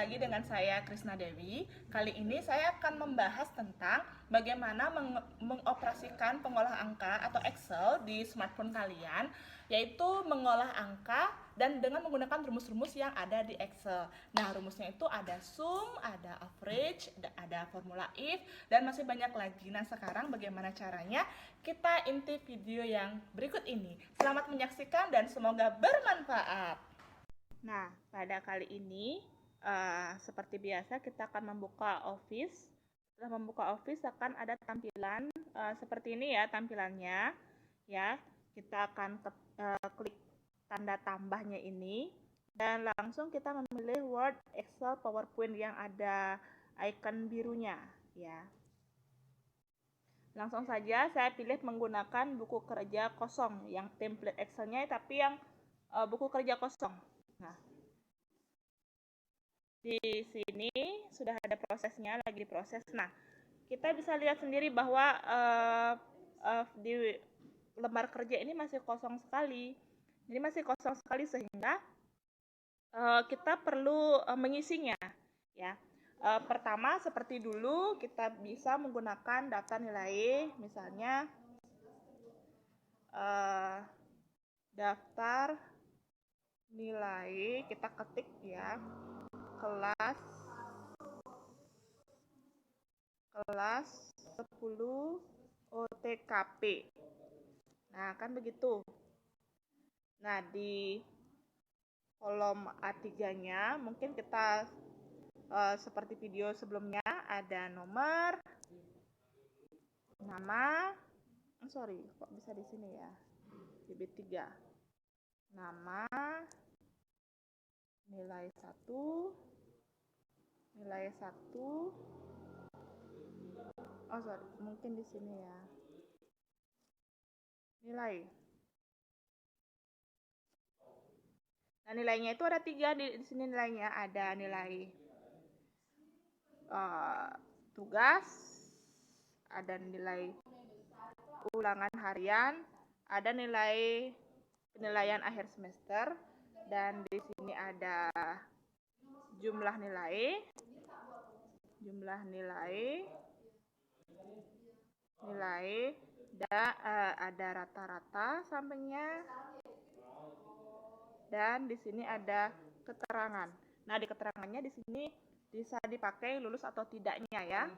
lagi dengan saya Krisna Dewi. Kali ini saya akan membahas tentang bagaimana mengoperasikan pengolah angka atau Excel di smartphone kalian, yaitu mengolah angka dan dengan menggunakan rumus-rumus yang ada di Excel. Nah, rumusnya itu ada sum, ada average, ada formula if, dan masih banyak lagi. Nah, sekarang bagaimana caranya? Kita intip video yang berikut ini. Selamat menyaksikan dan semoga bermanfaat. Nah, pada kali ini seperti biasa kita akan membuka Office. Setelah membuka Office akan ada tampilan seperti ini ya tampilannya. Ya, kita akan klik tanda tambahnya ini dan langsung kita memilih Word, Excel, PowerPoint yang ada icon birunya ya. Langsung saja saya pilih menggunakan buku kerja kosong yang template Excelnya tapi yang buku kerja kosong. Nah, di sini sudah ada prosesnya, lagi diproses. Nah, kita bisa lihat sendiri bahwa di lembar kerja ini masih kosong sekali. Jadi masih kosong sekali sehingga kita perlu mengisinya. Ya, pertama seperti dulu kita bisa menggunakan daftar nilai, misalnya daftar nilai kita ketik ya kelas 10 OTKP. Nah, kan begitu. Nah, di kolom A3-nya mungkin kita seperti video sebelumnya ada nomor, nama, sorry, kok bisa di sini ya? Di B3. Nama, nilai 1, oh sorry, mungkin di sini ya. Nilai. Nah, nilainya itu ada 3 di sini nilainya. Ada nilai tugas, ada nilai ulangan harian, ada nilai penilaian akhir semester, dan di sini ada jumlah nilai, dan ada rata-rata sampingnya, dan di sini ada keterangan. Nah, di keterangannya di sini bisa dipakai lulus atau tidaknya ya.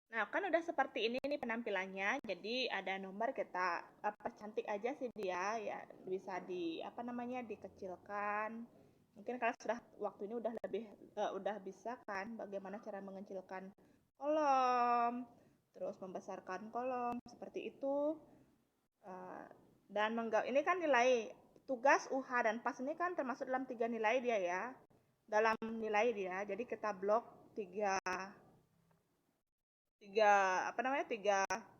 Nah, kan udah seperti ini nih penampilannya. Jadi ada nomor kita cantik aja sih dia ya, bisa dikecilkan. Mungkin kalian sudah waktu ini udah bisa kan bagaimana cara mengecilkan kolom, terus membesarkan kolom seperti itu. Dan ini kan nilai tugas, UH dan PAS ini kan termasuk dalam 3 nilai dia ya. Dalam nilai dia. Jadi kita blok 3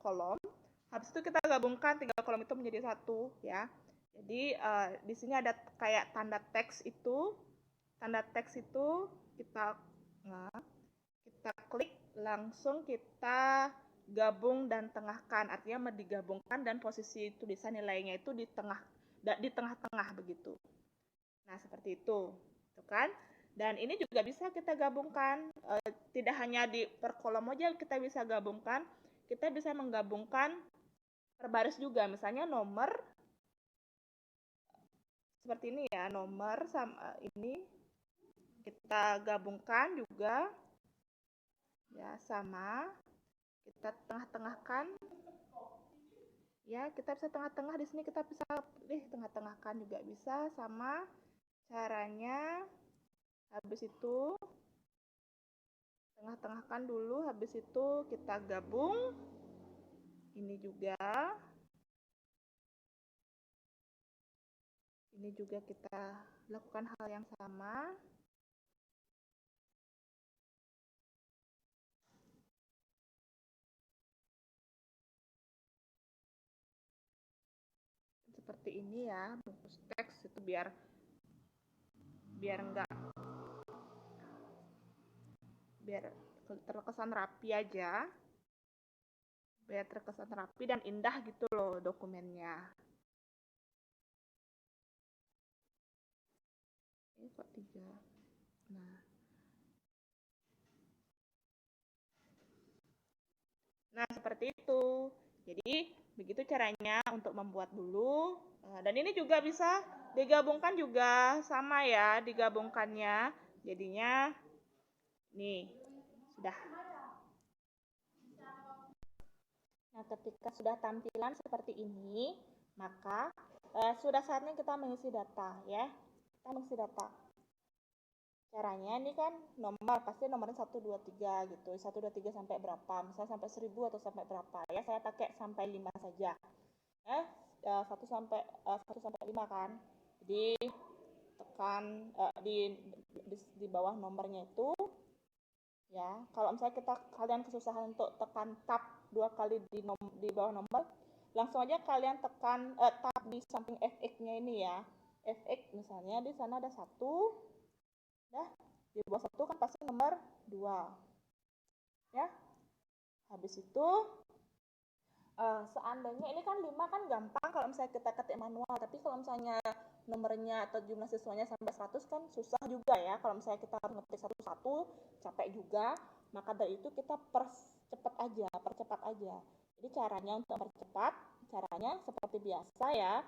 kolom. Habis itu kita gabungkan 3 kolom itu menjadi 1 ya. Jadi di sini ada kayak tanda teks itu. Tanda teks itu kita klik, langsung kita gabung dan tengahkan. Artinya digabungkan dan posisi tulisan nilainya itu di tengah-tengah begitu. Nah, seperti itu. Tuh kan? Dan ini juga bisa kita gabungkan, tidak hanya di per kolom aja kita bisa gabungkan, kita bisa menggabungkan per baris juga. Misalnya nomor seperti ini ya, nomor sama ini kita gabungkan juga ya, sama kita tengah-tengahkan ya, kita bisa tengah-tengah di sini, kita bisa tengah-tengahkan juga bisa. Sama caranya. Habis itu tengah-tengahkan dulu, habis itu kita gabung ini juga kita lakukan hal yang sama. Seperti ini ya, bungkus teks itu biar terkesan rapi aja, biar terkesan rapi dan indah gitu loh dokumennya. Ini kok 3. Nah, seperti itu. Jadi, begitu caranya untuk membuat dulu. Dan ini juga bisa digabungkan juga sama ya, digabungkannya. Jadinya, nih, sudah. Nah, ketika sudah tampilan seperti ini, maka sudah saatnya kita mengisi data ya. Kita mengisi data. Caranya ini kan nomor, pasti nomornya 1, 2, 3 gitu. 1, 2, 3 sampai berapa? Misalnya sampai 1000 atau sampai berapa ya. Saya pakai sampai 5 saja. 1 sampai 5 kan. Jadi tekan di bawah nomornya itu ya. Kalau misalnya kalian kesusahan untuk tekan tab 2 kali di bawah nomor, langsung aja kalian tekan tab di samping fx-nya ini ya. Fx misalnya di sana ada 1. Dah, di bawah 1 kan pasti nomor 2. Ya. Habis itu seandainya ini kan 5 kan gampang kalau misalnya kita ketik manual, tapi kalau misalnya nomornya atau jumlah siswanya sampai 100 kan susah juga ya. Kalau misalnya kita harus ngetik satu-satu, capek juga. Maka dari itu kita percepat aja. Jadi caranya untuk percepat, caranya seperti biasa ya.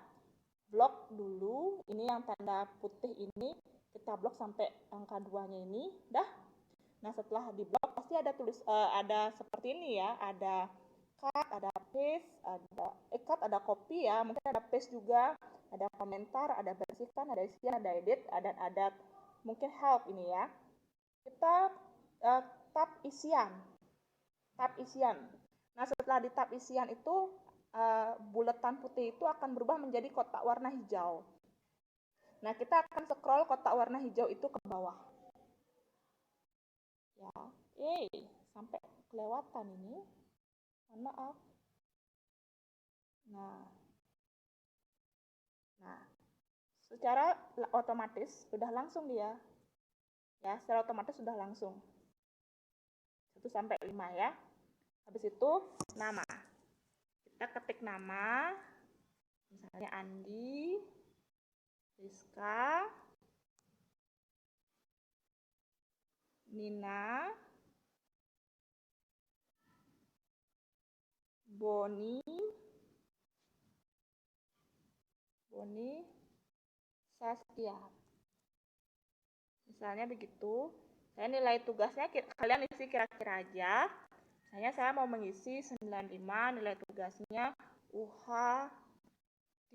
Blok dulu, ini yang tanda putih ini kita blok sampai angka 2-nya ini, dah. Nah, setelah di blok pasti ada seperti ini ya, ada cut, ada paste, ada copy ya, mungkin ada paste juga, ada komentar, ada bersihkan, ada isian, ada edit, ada mungkin help ini ya. Kita tab isian. Nah, setelah di tab isian itu buletan putih itu akan berubah menjadi kotak warna hijau. Nah, kita akan scroll kotak warna hijau itu ke bawah. Ya, sampai kelewatan ini. Mohon maaf. Nah, secara otomatis sudah langsung dia. Ya, secara otomatis sudah langsung. 1 sampai 5 ya. Habis itu nama. Kita ketik nama. Misalnya Andi, Rizka, Nina, Boni, Saskia. Misalnya begitu. Saya nilai tugasnya kalian isi kira-kira aja. Saya mau mengisi 95, nilai tugasnya UH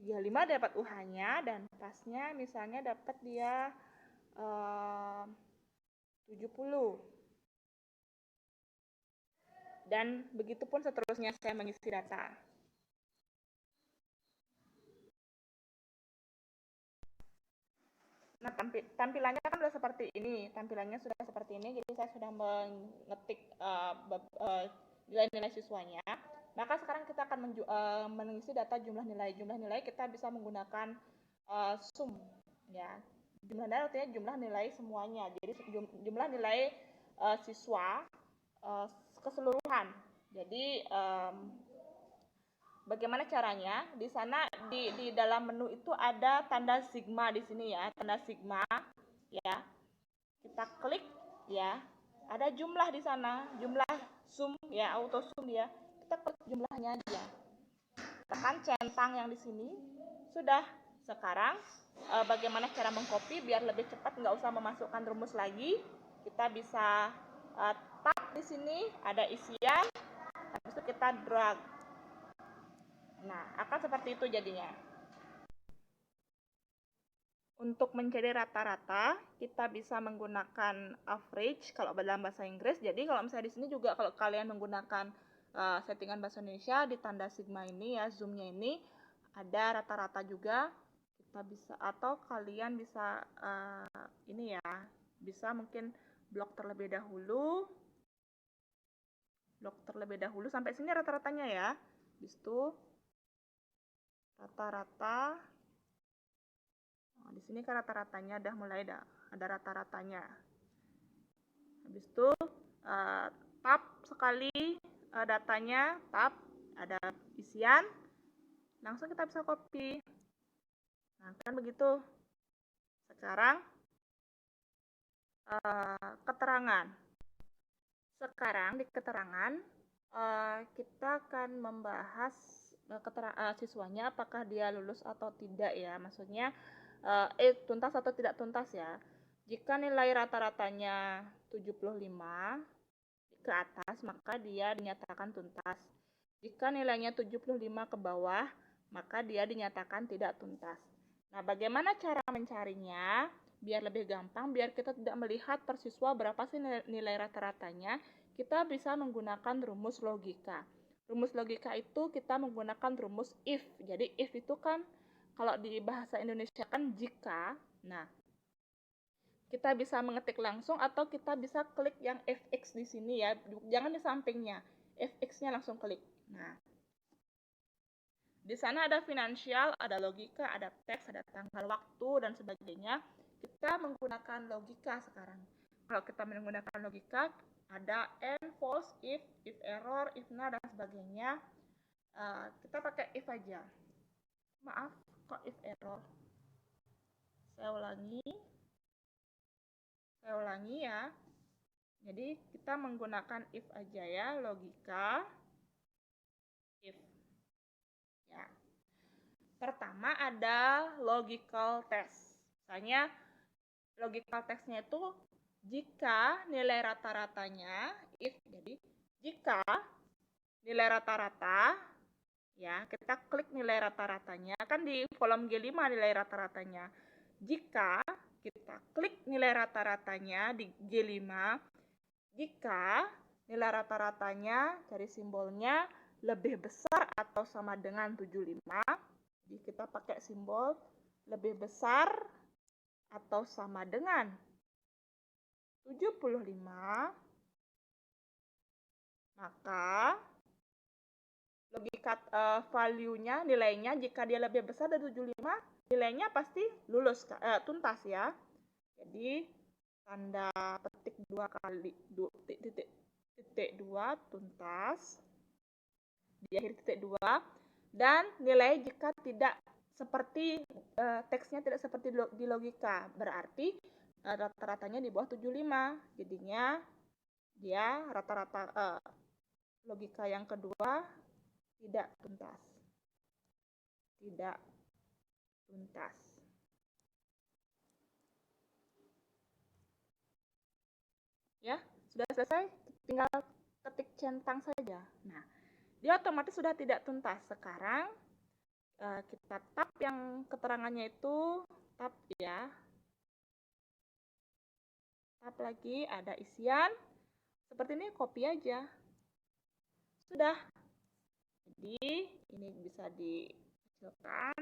35 dapat UH-nya dan pasnya misalnya dapat dia 70. Dan begitupun seterusnya saya mengisi data. Nah, tampilannya kan sudah seperti ini. Jadi saya sudah mengetik nilai-nilai siswanya. Maka sekarang kita akan mengisi data jumlah nilai. Jumlah nilai kita bisa menggunakan sum ya. Jumlah nilai artinya jumlah nilai semuanya. Jadi jumlah nilai siswa keseluruhan. Jadi bagaimana caranya? Di sana di dalam menu itu ada tanda sigma di sini ya, tanda sigma ya. Kita klik ya. Ada jumlah di sana, jumlah sum ya, auto sum ya. Kita klik jumlahnya aja. Tekan centang yang di sini. Sudah. Sekarang bagaimana cara mengcopy biar lebih cepat, nggak usah memasukkan rumus lagi. Kita bisa tab di sini ada isian. Habis itu kita drag. Nah, akan seperti itu jadinya. Untuk mencari rata-rata, kita bisa menggunakan average kalau dalam bahasa Inggris. Jadi kalau misalnya di sini juga kalau kalian menggunakan settingan bahasa Indonesia di tanda sigma ini ya, zoom-nya ini ada rata-rata juga. Kita bisa atau kalian bisa ini ya, bisa mungkin blok terlebih dahulu. Sampai sini rata-ratanya ya. Habis itu rata-rata. Nah, di sini kan rata-ratanya udah mulai ada rata-ratanya. Habis itu tab sekali datanya, tab ada isian, langsung kita bisa copy. Nah, kan begitu. Sekarang keterangan. Sekarang di keterangan kita akan membahas siswanya apakah dia lulus atau tidak ya. Maksudnya tuntas atau tidak tuntas ya. Jika nilai rata-ratanya 75 ke atas, maka dia dinyatakan tuntas. Jika nilainya 75 ke bawah, maka dia dinyatakan tidak tuntas. Nah, bagaimana cara mencarinya? Biar lebih gampang, biar kita tidak melihat per siswa berapa sih nilai rata-ratanya, kita bisa menggunakan rumus logika. Rumus logika itu kita menggunakan rumus if. Jadi if itu kan kalau di bahasa Indonesia kan jika. Nah, kita bisa mengetik langsung atau kita bisa klik yang fx di sini ya. Jangan di sampingnya. Fx-nya langsung klik. Nah, di sana ada finansial, ada logika, ada teks, ada tanggal waktu dan sebagainya. Kita menggunakan logika sekarang. Kalau kita menggunakan logika, ada and, false, if error, if not, dan sebagainya. Kita pakai if aja. Maaf, kok if error? Saya ulangi ya. Jadi kita menggunakan if aja ya, logika if. Ya. Pertama ada logical test. Misalnya logical testnya itu jika nilai rata-ratanya if, jadi jika nilai rata-rata ya, kita klik nilai rata-ratanya kan di kolom G5 nilai rata-ratanya. Jika kita klik nilai rata-ratanya di G5, jika nilai rata-ratanya dari simbolnya lebih besar atau sama dengan 75, jadi kita pakai simbol lebih besar atau sama dengan 75, maka logika value-nya, nilainya jika dia lebih besar dari 75, nilainya pasti lulus, tuntas ya. Jadi tanda petik 2 kali titik 2 tuntas di akhir titik 2, dan nilai jika tidak seperti teksnya tidak seperti di logika, berarti rata-ratanya di bawah 75, jadinya dia rata-rata logika yang kedua tidak tuntas. Tidak tuntas. Ya, sudah selesai, tinggal ketik centang saja. Nah, dia otomatis sudah tidak tuntas. Sekarang kita tap yang keterangannya itu, tap ya. Tap lagi, ada isian. Seperti ini, copy aja. Sudah. Jadi, ini bisa dikecilkan.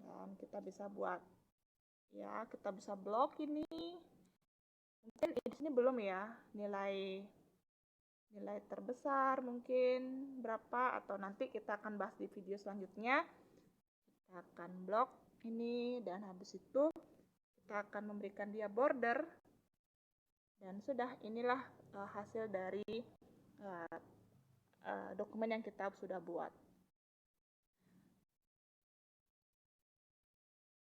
Dan kita bisa buat, ya, kita bisa blok ini. Mungkin di sini belum ya, nilai terbesar mungkin berapa, atau nanti kita akan bahas di video selanjutnya. Kita akan blok ini, dan habis itu kita akan memberikan dia border, dan sudah, inilah hasil dari dokumen yang kita sudah buat.